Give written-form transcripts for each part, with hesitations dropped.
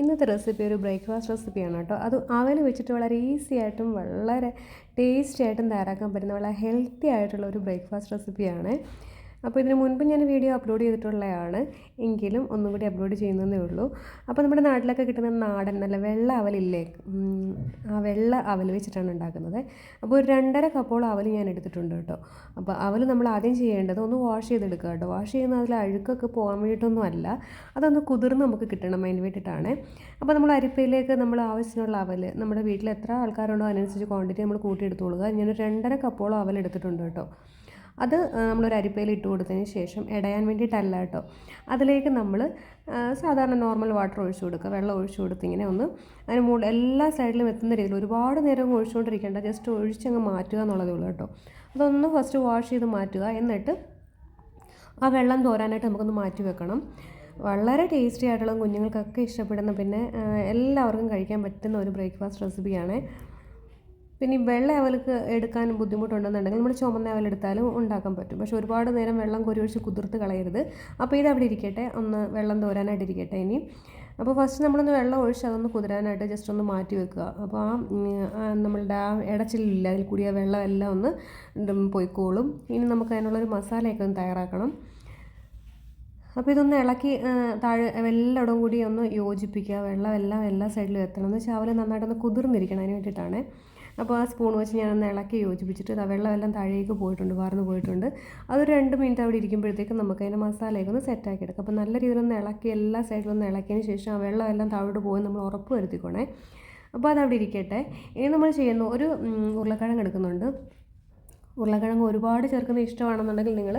ഇന്നത്തെ റെസിപ്പി ഒരു ബ്രേക്ക്ഫാസ്റ്റ് റെസിപ്പിയാണ് കേട്ടോ. അത് അവൽ വെച്ചിട്ട് വളരെ ഈസി ആയിട്ടും വളരെ ടേസ്റ്റി ആയിട്ടും തയ്യാറാക്കാൻ പറ്റുന്ന വളരെ ഹെൽത്തി ആയിട്ടുള്ള ഒരു ബ്രേക്ക്ഫാസ്റ്റ് റെസിപ്പിയാണ്. അപ്പോൾ ഇതിന് മുൻപ് ഞാൻ വീഡിയോ അപ്ലോഡ് ചെയ്തിട്ടുള്ളതാണ്, എങ്കിലും ഒന്നും കൂടി അപ്ലോഡ് ചെയ്യുന്നതേ ഉള്ളൂ. അപ്പോൾ നമ്മുടെ നാട്ടിലൊക്കെ കിട്ടുന്ന നാടൻ നല്ല വെള്ള അവലില്ലേ, ആ വെള്ള അവൽ വെച്ചിട്ടാണ് ഉണ്ടാക്കുന്നത്. അപ്പോൾ ഒരു 2.5 കപ്പോളം അവൽ ഞാൻ എടുത്തിട്ടുണ്ട് കേട്ടോ. അപ്പോൾ അവൽ നമ്മൾ ആദ്യം ചെയ്യേണ്ടത് ഒന്ന് വാഷ് ചെയ്തെടുക്കുക കേട്ടോ. വാഷ് ചെയ്യുന്ന അതിൽ അഴുക്കൊക്കെ പോകാൻ വേണ്ടിയിട്ടൊന്നും അല്ല, അതൊന്ന് കുതിർന്ന് നമുക്ക് കിട്ടണം, അതിന് വേണ്ടിയിട്ടാണ്. അപ്പോൾ നമ്മൾ അരിപ്പയിലേക്ക് നമ്മൾ ആവശ്യത്തിനുള്ള അവൽ നമ്മുടെ വീട്ടിൽ എത്ര ആൾക്കാരുണ്ടോ അതിനനുസരിച്ച് ക്വാണ്ടിറ്റി നമ്മൾ കൂട്ടിയെടുത്തോളുക. ഞാനൊരു 2.5 കപ്പോളം അവൽ എടുത്തിട്ടുണ്ട് കേട്ടോ. അത് നമ്മളൊരു അരിപ്പയിൽ ഇട്ട് കൊടുത്തതിന് ശേഷം ഇടയാൻ വേണ്ടിയിട്ടല്ല കേട്ടോ, അതിലേക്ക് നമ്മൾ സാധാരണ നോർമൽ വാട്ടർ ഒഴിച്ചു കൊടുക്കുക, വെള്ളം ഒഴിച്ചു കൊടുത്ത് ഇങ്ങനെ ഒന്ന് അതിന് മുകളിൽ എല്ലാ സൈഡിലും എത്തുന്ന രീതിയിൽ ഒരുപാട് നേരം ഒഴിച്ചുകൊണ്ടിരിക്കേണ്ട, ജസ്റ്റ് ഒഴിച്ചങ്ങ് മാറ്റുക എന്നുള്ളതേ ഉള്ളൂ കേട്ടോ. അതൊന്ന് ഫസ്റ്റ് വാഷ് ചെയ്ത് മാറ്റുക, എന്നിട്ട് ആ വെള്ളം തോരാനായിട്ട് നമുക്കൊന്ന് മാറ്റി വെക്കണം. വളരെ ടേസ്റ്റി ആയിട്ടുള്ള കുഞ്ഞുങ്ങൾക്കൊക്കെ ഇഷ്ടപ്പെടുന്ന, പിന്നെ എല്ലാവർക്കും കഴിക്കാൻ പറ്റുന്ന ഒരു ബ്രേക്ക്ഫാസ്റ്റ് റെസിപ്പിയാണ്. പിന്നെ ഈ വെള്ള അവലേക്ക് എടുക്കാൻ ബുദ്ധിമുട്ടുണ്ടെന്നുണ്ടെങ്കിൽ നമ്മൾ ചുമന്ന അവലെടുത്താലും ഉണ്ടാക്കാൻ പറ്റും. പക്ഷേ ഒരുപാട് നേരം വെള്ളം കോരി ഒഴിച്ച് കുതിർത്ത് കളയരുത്. അപ്പോൾ ഇത് അവിടെ ഇരിക്കട്ടെ, ഒന്ന് വെള്ളം തോരാനായിട്ട് ഇരിക്കട്ടെ ഇനി. അപ്പോൾ ഫസ്റ്റ് നമ്മളൊന്ന് വെള്ളം ഒഴിച്ച് അതൊന്ന് കുതിരാനായിട്ട് ജസ്റ്റ് ഒന്ന് മാറ്റി വെക്കുക. അപ്പോൾ നമ്മളുടെ ആ ഇടച്ചിലില്ല, അതിൽ കൂടിയ വെള്ളം എല്ലാം ഒന്ന് പോയിക്കോളും. ഇനി നമുക്ക് അതിനുള്ളൊരു മസാലയൊക്കെ ഒന്ന് തയ്യാറാക്കണം. അപ്പോൾ ഇതൊന്ന് ഇളക്കി താഴെ എല്ലായിടവും കൂടി ഒന്ന് യോജിപ്പിക്കുക. വെള്ളം എല്ലാം എല്ലാ സൈഡിലും എത്തണം, എന്ന് വെച്ചാൽ അവൽ നന്നായിട്ടൊന്ന് കുതിർന്നിരിക്കണം, അതിന് വേണ്ടിയിട്ടാണ്. അപ്പോൾ ആ സ്പൂൺ വെച്ച് ഞാനൊന്ന് ഇളക്കി യോജിപ്പിച്ചിട്ട് വെള്ളം എല്ലാം താഴേക്ക് പോയിട്ടുണ്ട്, വാർന്ന് പോയിട്ടുണ്ട്. അതൊരു 2 മിനിറ്റ് അവിടെ ഇരിക്കുമ്പോഴത്തേക്കും നമുക്ക് അതിൻ്റെ മസാലയൊക്കെ ഒന്ന് സെറ്റാക്കി എടുക്കാം. അപ്പോൾ നല്ല രീതിയിലൊന്ന് ഇളക്കി എല്ലാ സൈഡിലും ഒന്ന് ഇളക്കിയതിന് ശേഷം ആ വെള്ളം എല്ലാം താഴോട്ട് പോയി നമ്മൾ ഉറപ്പ് വരുത്തിക്കോണേ. അപ്പോൾ അതവിടെ ഇരിക്കട്ടെ. ഇനി നമ്മൾ ചെയ്യുന്ന ഒരു ഉരുളക്കിഴങ്ങ് എടുക്കുന്നുണ്ട്. ഉരുളക്കിഴങ്ങ് ഒരുപാട് ചേർക്കുന്നത് ഇഷ്ടമാണെന്നുണ്ടെങ്കിൽ നിങ്ങൾ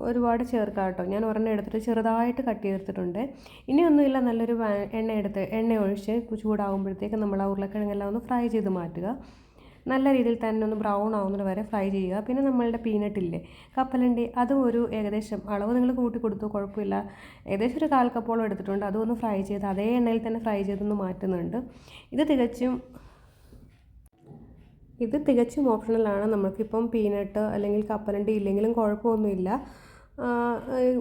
ഒരുപാട് ചേർക്കാം കേട്ടോ. ഞാൻ ഒരെണ്ണം എടുത്തിട്ട് ചെറുതായിട്ട് കട്ട് ചെയ്തെടുത്തിട്ടുണ്ട്. ഇനിയൊന്നുമില്ല, നല്ലൊരു എണ്ണ ഒഴിച്ച് ചൂടാകുമ്പോഴത്തേക്ക് നമ്മൾ ആ ഉരുളക്കിഴങ്ങെല്ലാം ഒന്ന് ഫ്രൈ ചെയ്ത് മാറ്റുക. നല്ല രീതിയിൽ തന്നെ ഒന്ന് ബ്രൗൺ ആവുന്നത് വരെ ഫ്രൈ ചെയ്യുക. പിന്നെ നമ്മളുടെ പീനട്ടില്ലേ, കപ്പലണ്ടി, അതും ഒരു ഏകദേശം അളവ് നിങ്ങൾ കൂട്ടി കൊടുത്തു, കുഴപ്പമില്ല. ഏകദേശം ഒരു 1/4 കപ്പോളം എടുത്തിട്ടുണ്ട്. അതും ഒന്ന് ഫ്രൈ ചെയ്ത് അതേ എണ്ണയിൽ തന്നെ ഫ്രൈ ചെയ്തൊന്ന് മാറ്റുന്നുണ്ട്. ഇത് തികച്ചും ഓപ്ഷണലാണ്. നമുക്കിപ്പം പീനട്ട് അല്ലെങ്കിൽ കപ്പലണ്ടി ഇല്ലെങ്കിലും കുഴപ്പമൊന്നുമില്ല.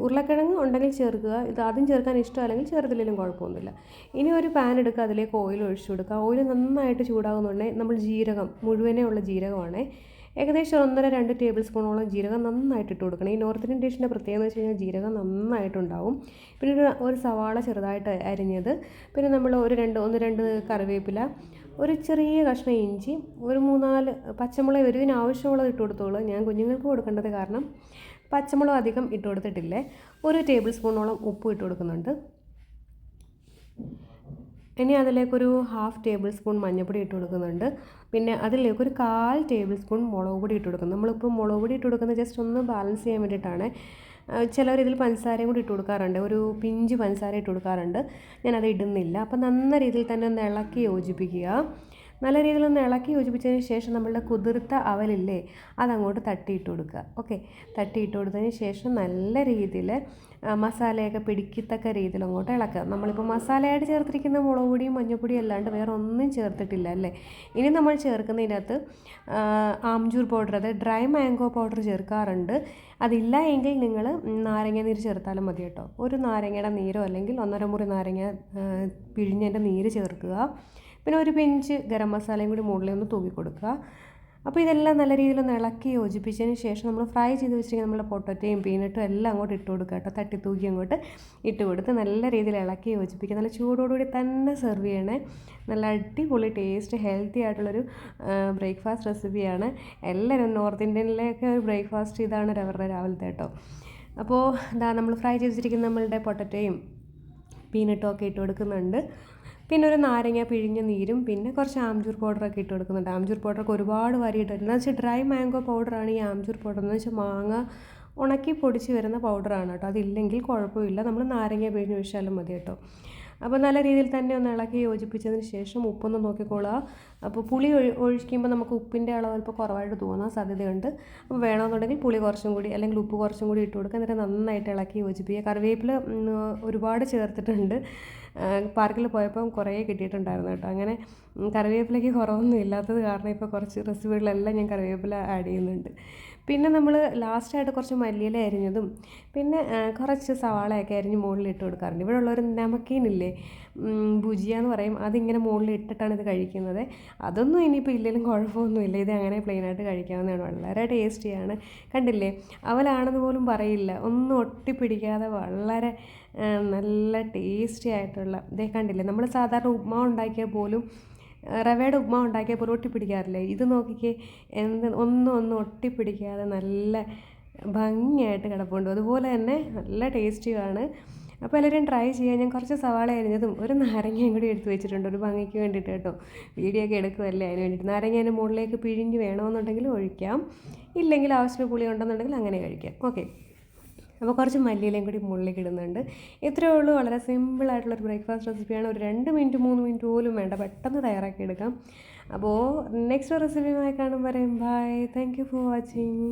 ഉരുളക്കിഴങ്ങ് ഉണ്ടെങ്കിൽ ചേർക്കുക. ഇത് ആദ്യം ചേർക്കാൻ ഇഷ്ടം അല്ലെങ്കിൽ ചേർത്തില്ലെങ്കിലും കുഴപ്പമൊന്നുമില്ല. ഇനി ഒരു പാൻ എടുക്കുക, അതിലേക്ക് ഓയിൽ ഒഴിച്ചു കൊടുക്കുക. ഓയിൽ നന്നായിട്ട് ചൂടാകുന്നുണ്ടെങ്കിൽ നമ്മൾ ജീരകം, മുഴുവനേ ഉള്ള ജീരകമാണ്, ഏകദേശം 1.5-2 ടേബിൾ സ്പൂണോളം ജീരകം നന്നായിട്ട് ഇട്ട് കൊടുക്കണം. ഈ നോർത്ത് ഇന്ത്യൻ ഡിഷിൻ്റെ പ്രത്യേകത എന്ന് വെച്ച് കഴിഞ്ഞാൽ ജീരകം നന്നായിട്ടുണ്ടാവും. പിന്നെ ഒരു സവാള ചെറുതായിട്ട് അരിഞ്ഞത്, പിന്നെ നമ്മൾ ഒരു 2 കറിവേപ്പില, ഒരു ചെറിയ കഷ്ണം ഇഞ്ചി, ഒരു 3-4 പച്ചമുളക് എരിവിന് ആവശ്യമുള്ളത് ഇട്ട് കൊടുത്തോളൂ. ഞാൻ കുഞ്ഞുങ്ങൾക്ക് കൊടുക്കേണ്ടത് കാരണം പച്ചമുളക് അധികം ഇട്ട് കൊടുത്തിട്ടില്ലേ. 1 ടേബിൾ സ്പൂണോളം ഉപ്പ് ഇട്ട് കൊടുക്കുന്നുണ്ട്. ഇനി അതിലേക്കൊരു 1/2 ടേബിൾ സ്പൂൺ മഞ്ഞൾപ്പൊടി ഇട്ട് കൊടുക്കുന്നുണ്ട്. പിന്നെ അതിലേക്കൊരു 1/4 ടേബിൾ സ്പൂൺ മുളക് പൊടി ഇട്ട് കൊടുക്കുന്നു. നമ്മളിപ്പോൾ മുളക് പൊടി ഇട്ട് കൊടുക്കുന്നത് ജസ്റ്റ് ഒന്ന് ബാലൻസ് ചെയ്യാൻ വേണ്ടിയിട്ടാണ്. ചിലർ ഇതിൽ പഞ്ചസാരയും കൂടി ഇട്ട് കൊടുക്കാറുണ്ട്, ഒരു പിഞ്ച് പഞ്ചസാര ഇട്ട് കൊടുക്കാറുണ്ട്. ഞാനത് ഇടുന്നില്ല. അപ്പോൾ നല്ല രീതിയിൽ തന്നെ ഒന്ന് ഇളക്കി യോജിപ്പിക്കുക. നല്ല രീതിയിലൊന്ന് ഇളക്കി യോജിപ്പിച്ചതിന് ശേഷം നമ്മളുടെ കുതിർത്ത അവലില്ലേ, അതങ്ങോട്ട് തട്ടിയിട്ട് കൊടുക്കുക. ഓക്കെ, തട്ടിയിട്ട് കൊടുത്തതിന് ശേഷം നല്ല രീതിയിൽ മസാലയൊക്കെ പിടിക്കത്തക്ക രീതിയിൽ അങ്ങോട്ട് ഇളക്കുക. നമ്മളിപ്പോൾ മസാലയായിട്ട് ചേർത്തിരിക്കുന്ന മുളക് പൊടിയും മഞ്ഞൾപ്പൊടിയും അല്ലാണ്ട് വേറെ ഒന്നും ചേർത്തിട്ടില്ല അല്ലേ. ഇനി നമ്മൾ ചേർക്കുന്നതിനകത്ത് ആംചൂർ പൗഡർ, അതായത് ഡ്രൈ മാംഗോ പൗഡർ ചേർക്കാറുണ്ട്. അതില്ല എങ്കിൽ നിങ്ങൾ നാരങ്ങ നീര് ചേർത്താലും മതി കേട്ടോ. ഒരു നാരങ്ങയുടെ നീരോ അല്ലെങ്കിൽ 1.5 മുറി നാരങ്ങ പിഴിഞ്ഞതിൻ്റെ നീര് ചേർക്കുക. പിന്നെ ഒരു പിഞ്ച് ഗരം മസാലയും കൂടി മുകളിൽ ഒന്ന് തൂക്കി കൊടുക്കുക. അപ്പോൾ ഇതെല്ലാം നല്ല രീതിയിലൊന്ന് ഇളക്കി യോജിപ്പിച്ചതിന് ശേഷം നമ്മൾ ഫ്രൈ ചെയ്ത് വെച്ചിരിക്കുന്ന നമ്മുടെ പൊട്ടറ്റയും പീനട്ടും എല്ലാം അങ്ങോട്ട് ഇട്ട് കൊടുക്കുക കേട്ടോ. തട്ടി തൂക്കി അങ്ങോട്ട് ഇട്ട് കൊടുത്ത് നല്ല രീതിയിൽ ഇളക്കി യോജിപ്പിക്കുക. നല്ല ചൂടോടുകൂടി തന്നെ സെർവ് ചെയ്യണേ. നല്ല അടിപൊളി ടേസ്റ്റ് ഹെൽത്തി ആയിട്ടുള്ളൊരു ബ്രേക്ക്ഫാസ്റ്റ് റെസിപ്പിയാണ്. എല്ലാവരും നോർത്ത് ഇന്ത്യനിലേക്ക് ഒരു ബ്രേക്ക്ഫാസ്റ്റ് ഇതാണ് അവരുടെ രാവിലത്തെ കേട്ടോ. അപ്പോൾ നമ്മൾ ഫ്രൈ ചെയ്ത് വെച്ചിരിക്കുന്ന നമ്മളുടെ പൊട്ടറ്റയും പീനട്ടും ഒക്കെ ഇട്ട് കൊടുക്കുന്നുണ്ട്. പിന്നെ ഒരു നാരങ്ങ പിഴിഞ്ഞ നീരും പിന്നെ കുറച്ച് ആംചൂർ പൗഡറൊക്കെ ഇട്ട് കൊടുക്കുന്നുണ്ട്. ആംചൂർ പൗഡറൊക്കെ ഒരുപാട് വാരിയിട്ട് വരുന്നത് എന്ന് വെച്ചാൽ ഡ്രൈ മാംഗോ പൗഡറാണ് ഈ ആംചൂർ പൗഡർ, എന്ന് വെച്ചാൽ മാങ്ങ ഉണക്കി പൊടിച്ച് വരുന്ന പൗഡറാണ് കേട്ടോ. അതില്ലെങ്കിൽ കുഴപ്പമില്ല, നമ്മൾ നാരങ്ങ പിഴിഞ്ഞ് ഒഴിച്ചാലും മതി കേട്ടോ. അപ്പോൾ നല്ല രീതിയിൽ തന്നെ ഒന്ന് ഇളക്കി യോജിപ്പിച്ചതിന് ശേഷം ഉപ്പൊന്ന് നോക്കിക്കോളുക. അപ്പോൾ പുളി ഒഴിക്കുമ്പോൾ നമുക്ക് ഉപ്പിൻ്റെ അളവ് അല്പം കുറവായിട്ട് തോന്നാൻ സാധ്യതയുണ്ട്. അപ്പോൾ വേണമെന്നുണ്ടെങ്കിൽ പുളി കുറച്ചും കൂടി അല്ലെങ്കിൽ ഉപ്പ് കുറച്ചും കൂടി ഇട്ട് കൊടുക്കുക. എന്നിട്ട് നന്നായിട്ട് ഇളക്കി യോജിപ്പിക്കുക. കറിവേപ്പില ഒരുപാട് ചേർത്തിട്ടുണ്ട്. പാർക്കിൽ പോയപ്പം കുറേ കിട്ടിയിട്ടുണ്ടായിരുന്നു കേട്ടോ. അങ്ങനെ കറിവേപ്പിലയ്ക്ക് കുറവൊന്നും ഇല്ലാത്തത് കാരണം ഇപ്പോൾ കുറച്ച് റെസിപ്പികളിലെല്ലാം ഞാൻ കറിവേപ്പില ആഡ് ചെയ്യുന്നുണ്ട്. പിന്നെ നമ്മൾ ലാസ്റ്റായിട്ട് കുറച്ച് മല്ലിയില അരിഞ്ഞതും പിന്നെ കുറച്ച് സവാളയൊക്കെ അരിഞ്ഞ് മുകളിൽ ഇട്ട് കൊടുക്കാറുണ്ട്. ഇവിടെ ഉള്ളൊരു നമക്കീനില്ലേ, ഭുജിയ എന്ന് പറയും, അതിങ്ങനെ മുകളിൽ ഇട്ടിട്ടാണ് ഇത് കഴിക്കുന്നത്. അതൊന്നും ഇനിയിപ്പോൾ ഇല്ലെങ്കിലും കുഴപ്പമൊന്നുമില്ല, ഇത് അങ്ങനെ പ്ലെയിനായിട്ട് കഴിക്കാവുന്നതാണ്. വളരെ ടേസ്റ്റിയാണ്. കണ്ടില്ലേ, അവലാണെന്ന് പോലും പറയില്ല, ഒന്നും ഒട്ടിപ്പിടിക്കാതെ വളരെ നല്ല ടേസ്റ്റി ആയിട്ടുള്ള ഇതേ. കണ്ടില്ലേ, നമ്മൾ സാധാരണ ഉപ്മാവ് ഉണ്ടാക്കിയാൽ പോലും, റവയുടെ ഉപ്മാവ് ഉണ്ടാക്കിയാൽ പോലും ഒട്ടിപ്പിടിക്കാറില്ലേ, ഇത് നോക്കിക്കേ, ഒന്നും ഒട്ടിപ്പിടിക്കാതെ നല്ല ഭംഗിയായിട്ട് കിടപ്പുണ്ട്. അതുപോലെ തന്നെ നല്ല ടേസ്റ്റിയാണ്. അപ്പോൾ എല്ലാവരും ട്രൈ ചെയ്യാൻ. ഞാൻ കുറച്ച് സവാള അരിഞ്ഞതും ഒരു നാരങ്ങയും കൂടി എടുത്ത് വെച്ചിട്ടുണ്ട്, ഒരു ഭംഗിക്ക് വേണ്ടിയിട്ട് കേട്ടോ. വീഡിയോ ഒക്കെ എടുക്കുമല്ലേ, അതിന് വേണ്ടിയിട്ട്. നാരങ്ങ അതിൻ്റെ മുകളിലേക്ക് പിഴിഞ്ഞ് വേണമെന്നുണ്ടെങ്കിൽ ഒഴിക്കാം, ഇല്ലെങ്കിൽ ആവശ്യത്തിന് പുളി ഉണ്ടെന്നുണ്ടെങ്കിൽ അങ്ങനെ കഴിക്കാം. ഓക്കെ, അപ്പോൾ കുറച്ച് മല്ലിയിലയും കൂടി മുകളിലേക്ക് ഇടുന്നുണ്ട്. ഇത്രയേ ഉള്ളൂ. വളരെ സിമ്പിളായിട്ടുള്ളൊരു ബ്രേക്ക്ഫാസ്റ്റ് റെസിപ്പിയാണ്. ഒരു 2 മിനിറ്റ് 3 മിനിറ്റ് പോലും വേണ്ട, പെട്ടെന്ന് തയ്യാറാക്കി എടുക്കാം. അപ്പോൾ നെക്സ്റ്റ് റെസിപ്പിയുമായി കാണുമ്പോൾ പറയും bye. Thank you for watching.